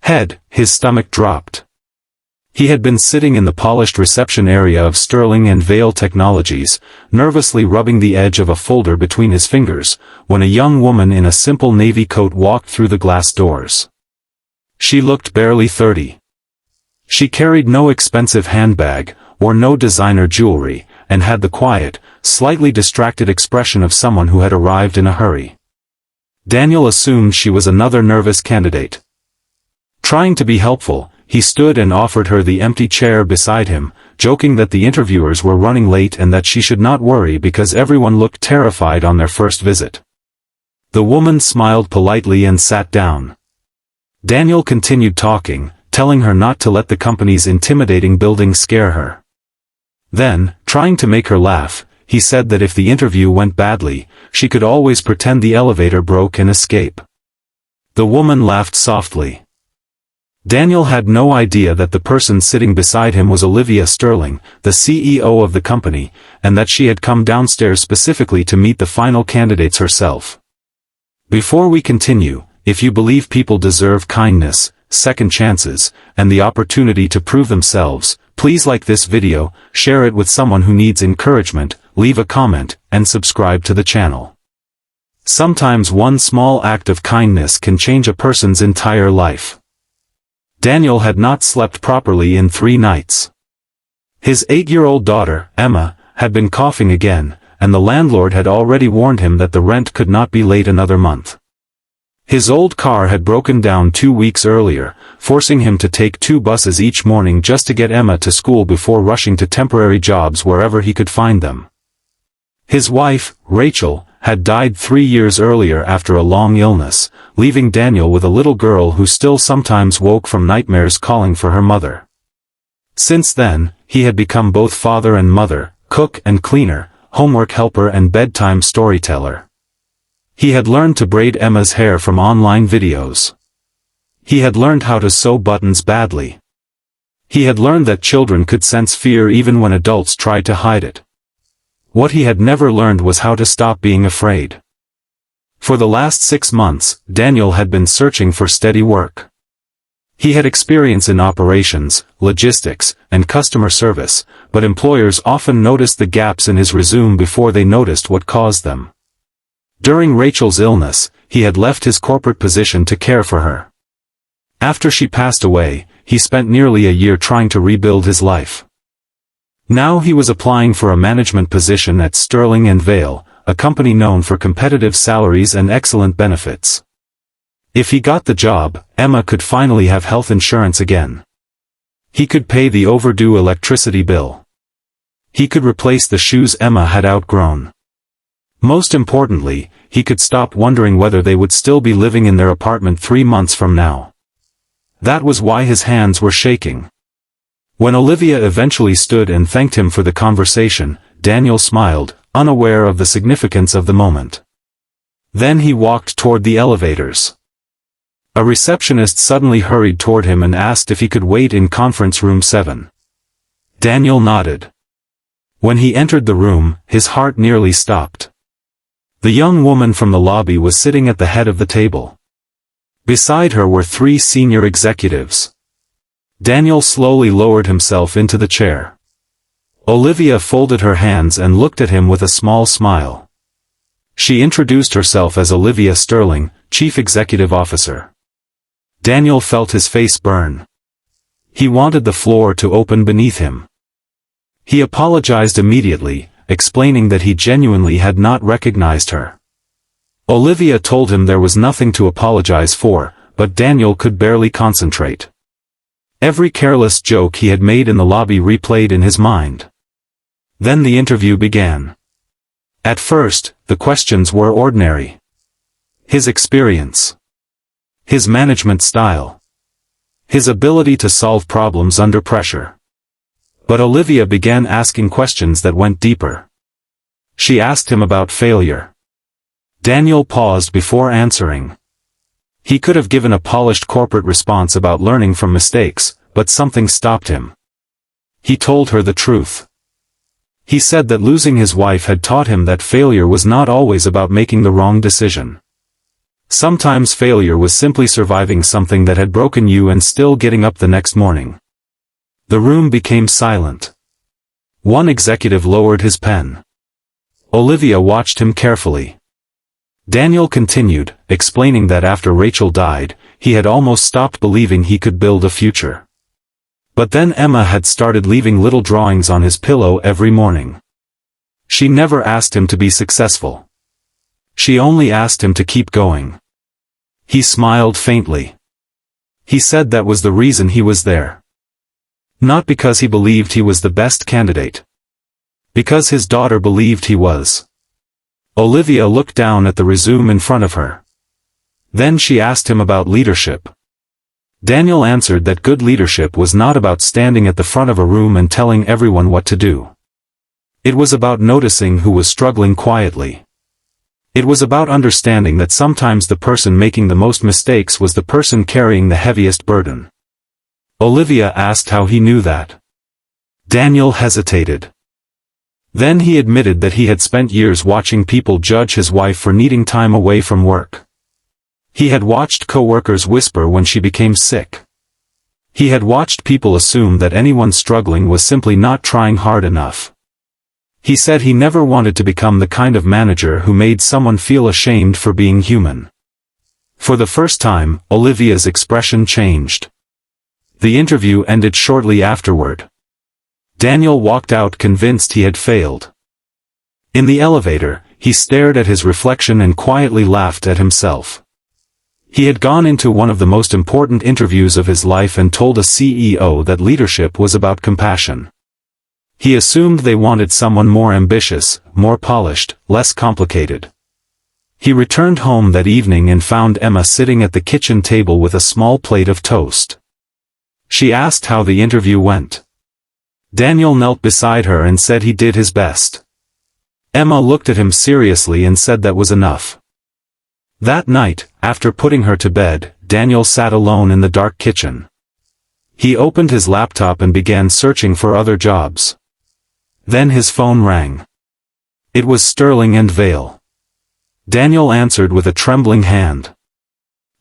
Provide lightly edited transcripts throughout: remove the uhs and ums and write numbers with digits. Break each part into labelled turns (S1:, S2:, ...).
S1: head, his stomach dropped. He had been sitting in the polished reception area of Sterling and Vale Technologies, nervously rubbing the edge of a folder between his fingers, when a young woman in a simple navy coat walked through the glass doors. She looked barely 30. She carried no expensive handbag, wore no designer jewelry, and had the quiet, slightly distracted expression of someone who had arrived in a hurry. Daniel assumed she was another nervous candidate. Trying to be helpful, he stood and offered her the empty chair beside him, joking that the interviewers were running late and that she should not worry because everyone looked terrified on their first visit. The woman smiled politely and sat down. Daniel continued talking, telling her not to let the company's intimidating building scare her. Then, trying to make her laugh, he said that if the interview went badly, she could always pretend the elevator broke and escape. The woman laughed softly. Daniel had no idea that the person sitting beside him was Olivia Sterling, the CEO of the company, and that she had come downstairs specifically to meet the final candidates herself. Before we continue, if you believe people deserve kindness, second chances, and the opportunity to prove themselves, please like this video, share it with someone who needs encouragement, leave a comment, and subscribe to the channel. Sometimes one small act of kindness can change a person's entire life. Daniel had not slept properly in 3 nights. His 8-year-old daughter, Emma, had been coughing again, and the landlord had already warned him that the rent could not be late another month. His old car had broken down 2 weeks earlier, forcing him to take 2 buses each morning just to get Emma to school before rushing to temporary jobs wherever he could find them. His wife, Rachel, had died 3 years earlier after a long illness, leaving Daniel with a little girl who still sometimes woke from nightmares calling for her mother. Since then, he had become both father and mother, cook and cleaner, homework helper and bedtime storyteller. He had learned to braid Emma's hair from online videos. He had learned how to sew buttons badly. He had learned that children could sense fear even when adults tried to hide it. What he had never learned was how to stop being afraid. For the last 6 months, Daniel had been searching for steady work. He had experience in operations, logistics, and customer service, but employers often noticed the gaps in his resume before they noticed what caused them. During Rachel's illness, he had left his corporate position to care for her. After she passed away, he spent nearly a year trying to rebuild his life. Now he was applying for a management position at Sterling and Vale, a company known for competitive salaries and excellent benefits. If he got the job, Emma could finally have health insurance again. He could pay the overdue electricity bill. He could replace the shoes Emma had outgrown. Most importantly, he could stop wondering whether they would still be living in their apartment 3 months from now. That was why his hands were shaking. When Olivia eventually stood and thanked him for the conversation, Daniel smiled, unaware of the significance of the moment. Then he walked toward the elevators. A receptionist suddenly hurried toward him and asked if he could wait in conference room 7. Daniel nodded. When he entered the room, his heart nearly stopped. The young woman from the lobby was sitting at the head of the table. Beside her were 3 senior executives. Daniel slowly lowered himself into the chair. Olivia folded her hands and looked at him with a small smile. She introduced herself as Olivia Sterling, Chief Executive Officer. Daniel felt his face burn. He wanted the floor to open beneath him. He apologized immediately, explaining that he genuinely had not recognized her. Olivia told him there was nothing to apologize for, but Daniel could barely concentrate. Every careless joke he had made in the lobby replayed in his mind. Then the interview began. At first, the questions were ordinary. His experience. His management style. His ability to solve problems under pressure. But Olivia began asking questions that went deeper. She asked him about failure. Daniel paused before answering. He could have given a polished corporate response about learning from mistakes, but something stopped him. He told her the truth. He said that losing his wife had taught him that failure was not always about making the wrong decision. Sometimes failure was simply surviving something that had broken you and still getting up the next morning. The room became silent. One executive lowered his pen. Olivia watched him carefully. Daniel continued, explaining that after Rachel died, he had almost stopped believing he could build a future. But then Emma had started leaving little drawings on his pillow every morning. She never asked him to be successful. She only asked him to keep going. He smiled faintly. He said that was the reason he was there. Not because he believed he was the best candidate. Because his daughter believed he was. Olivia looked down at the resume in front of her. Then she asked him about leadership. Daniel answered that good leadership was not about standing at the front of a room and telling everyone what to do. It was about noticing who was struggling quietly. It was about understanding that sometimes the person making the most mistakes was the person carrying the heaviest burden. Olivia asked how he knew that. Daniel hesitated. Then he admitted that he had spent years watching people judge his wife for needing time away from work. He had watched co-workers whisper when she became sick. He had watched people assume that anyone struggling was simply not trying hard enough. He said he never wanted to become the kind of manager who made someone feel ashamed for being human. For the first time, Olivia's expression changed. The interview ended shortly afterward. Daniel walked out convinced he had failed. In the elevator, he stared at his reflection and quietly laughed at himself. He had gone into one of the most important interviews of his life and told a CEO that leadership was about compassion. He assumed they wanted someone more ambitious, more polished, less complicated. He returned home that evening and found Emma sitting at the kitchen table with a small plate of toast. She asked how the interview went. Daniel knelt beside her and said he did his best. Emma looked at him seriously and said that was enough. That night, after putting her to bed, Daniel sat alone in the dark kitchen. He opened his laptop and began searching for other jobs. Then his phone rang. It was Sterling and Vale. Daniel answered with a trembling hand.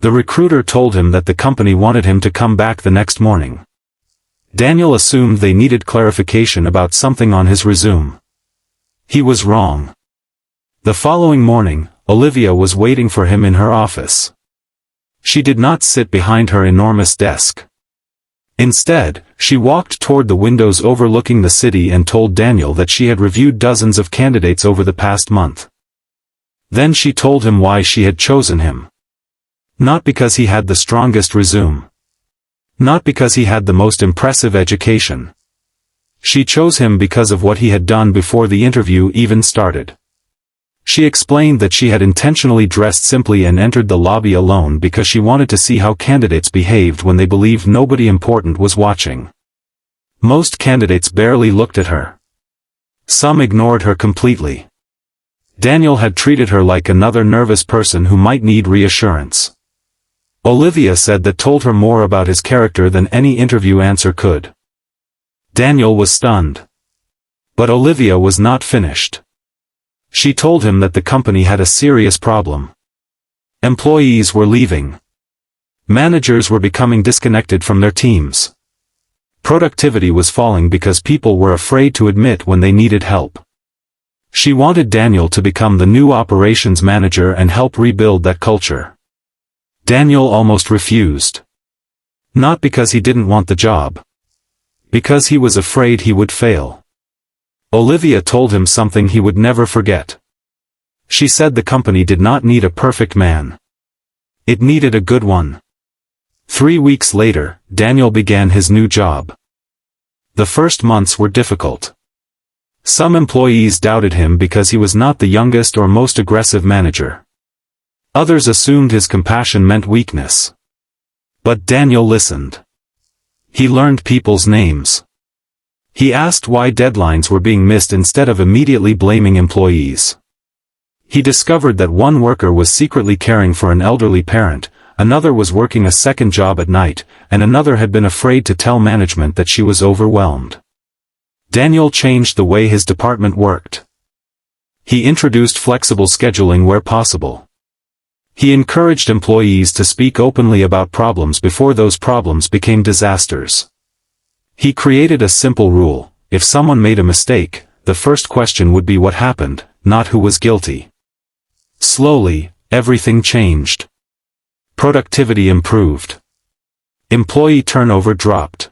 S1: The recruiter told him that the company wanted him to come back the next morning. Daniel assumed they needed clarification about something on his resume. He was wrong. The following morning, Olivia was waiting for him in her office. She did not sit behind her enormous desk. Instead, she walked toward the windows overlooking the city and told Daniel that she had reviewed dozens of candidates over the past month. Then she told him why she had chosen him. Not because he had the strongest resume. Not because he had the most impressive education. She chose him because of what he had done before the interview even started. She explained that she had intentionally dressed simply and entered the lobby alone because she wanted to see how candidates behaved when they believed nobody important was watching. Most candidates barely looked at her. Some ignored her completely. Daniel had treated her like another nervous person who might need reassurance. Olivia said that told her more about his character than any interview answer could. Daniel was stunned. But Olivia was not finished. She told him that the company had a serious problem. Employees were leaving. Managers were becoming disconnected from their teams. Productivity was falling because people were afraid to admit when they needed help. She wanted Daniel to become the new operations manager and help rebuild that culture. Daniel almost refused. Not because he didn't want the job. Because he was afraid he would fail. Olivia told him something he would never forget. She said the company did not need a perfect man. It needed a good one. 3 weeks later, Daniel began his new job. The first months were difficult. Some employees doubted him because he was not the youngest or most aggressive manager. Others assumed his compassion meant weakness. But Daniel listened. He learned people's names. He asked why deadlines were being missed instead of immediately blaming employees. He discovered that one worker was secretly caring for an elderly parent, another was working a second job at night, and another had been afraid to tell management that she was overwhelmed. Daniel changed the way his department worked. He introduced flexible scheduling where possible. He encouraged employees to speak openly about problems before those problems became disasters. He created a simple rule: if someone made a mistake, the first question would be what happened, not who was guilty. Slowly, everything changed. Productivity improved. Employee turnover dropped.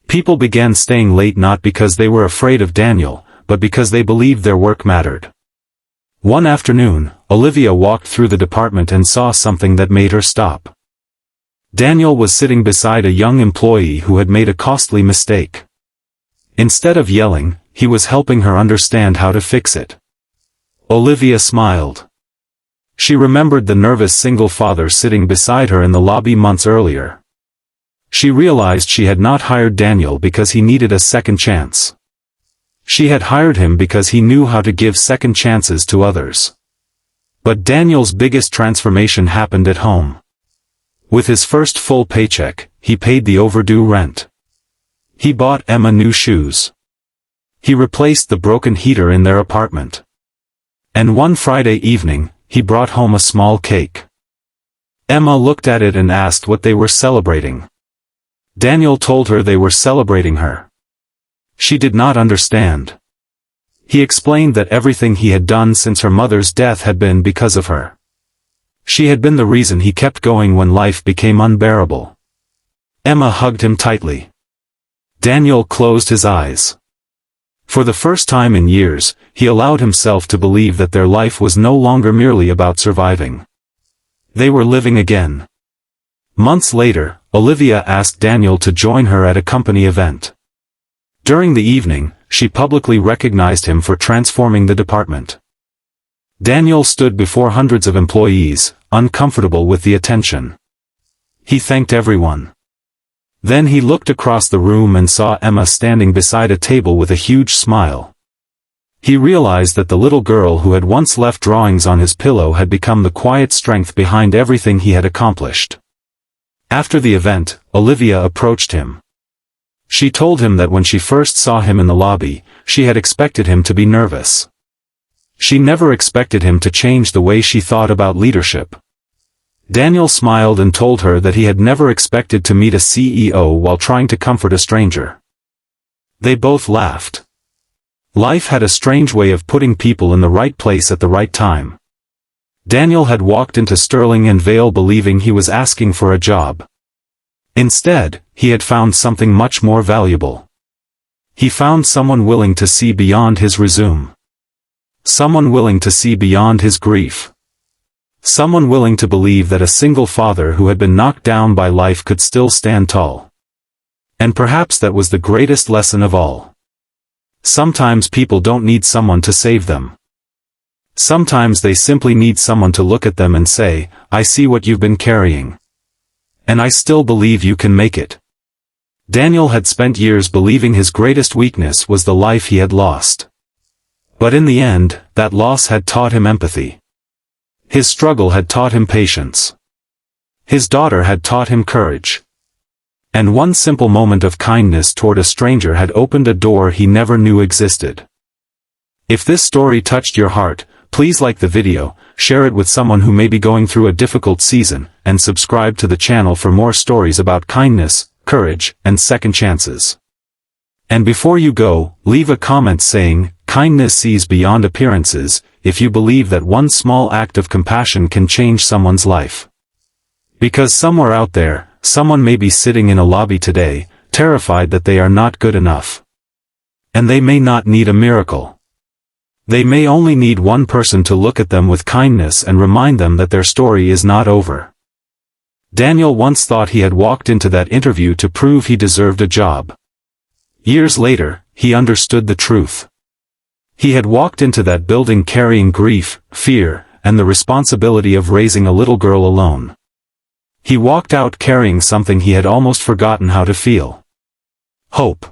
S1: People began staying late not because they were afraid of Daniel, but because they believed their work mattered. One afternoon, Olivia walked through the department and saw something that made her stop. Daniel was sitting beside a young employee who had made a costly mistake. Instead of yelling, he was helping her understand how to fix it. Olivia smiled. She remembered the nervous single father sitting beside her in the lobby months earlier. She realized she had not hired Daniel because he needed a second chance. She had hired him because he knew how to give second chances to others. But Daniel's biggest transformation happened at home. With his first full paycheck, he paid the overdue rent. He bought Emma new shoes. He replaced the broken heater in their apartment. And one Friday evening, he brought home a small cake. Emma looked at it and asked what they were celebrating. Daniel told her they were celebrating her. She did not understand. He explained that everything he had done since her mother's death had been because of her. She had been the reason he kept going when life became unbearable. Emma hugged him tightly. Daniel closed his eyes. For the first time in years, he allowed himself to believe that their life was no longer merely about surviving. They were living again. Months later, Olivia asked Daniel to join her at a company event. During the evening, she publicly recognized him for transforming the department. Daniel stood before hundreds of employees, uncomfortable with the attention. He thanked everyone. Then he looked across the room and saw Emma standing beside a table with a huge smile. He realized that the little girl who had once left drawings on his pillow had become the quiet strength behind everything he had accomplished. After the event, Olivia approached him. She told him that when she first saw him in the lobby, she had expected him to be nervous. She never expected him to change the way she thought about leadership. Daniel smiled and told her that he had never expected to meet a CEO while trying to comfort a stranger. They both laughed. Life had a strange way of putting people in the right place at the right time. Daniel had walked into Sterling and Vale believing he was asking for a job. Instead, he had found something much more valuable. He found someone willing to see beyond his résumé. Someone willing to see beyond his grief. Someone willing to believe that a single father who had been knocked down by life could still stand tall. And perhaps that was the greatest lesson of all. Sometimes people don't need someone to save them. Sometimes they simply need someone to look at them and say, "I see what you've been carrying. And I still believe you can make it." Daniel had spent years believing his greatest weakness was the life he had lost. But in the end, that loss had taught him empathy. His struggle had taught him patience. His daughter had taught him courage. And one simple moment of kindness toward a stranger had opened a door he never knew existed. If this story touched your heart, please like the video, share it with someone who may be going through a difficult season, and subscribe to the channel for more stories about kindness, courage, and second chances. And before you go, leave a comment saying, "Kindness sees beyond appearances," if you believe that one small act of compassion can change someone's life. Because somewhere out there, someone may be sitting in a lobby today, terrified that they are not good enough. And they may not need a miracle. They may only need one person to look at them with kindness and remind them that their story is not over. Daniel once thought he had walked into that interview to prove he deserved a job. Years later, he understood the truth. He had walked into that building carrying grief, fear, and the responsibility of raising a little girl alone. He walked out carrying something he had almost forgotten how to feel. Hope.